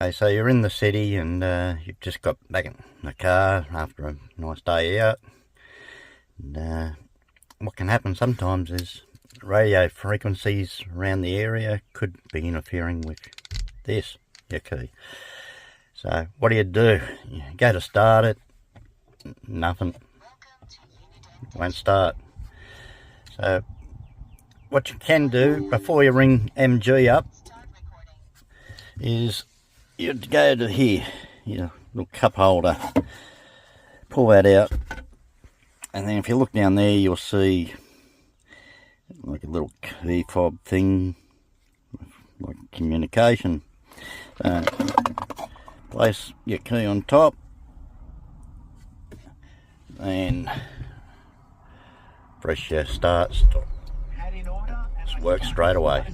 Okay, so you're in the city and you've just got back in the car after a nice day out. And what can happen sometimes is radio frequencies around the area could be interfering with this, your key. So what do? You go to start it, nothing, won't start. So what you can do before you ring MG up is you'd go to here, your little cup holder, pull that out, and then if you look down there you'll see like a little key fob thing, like communication. So place your key on top and press your start stop. Just works straight away.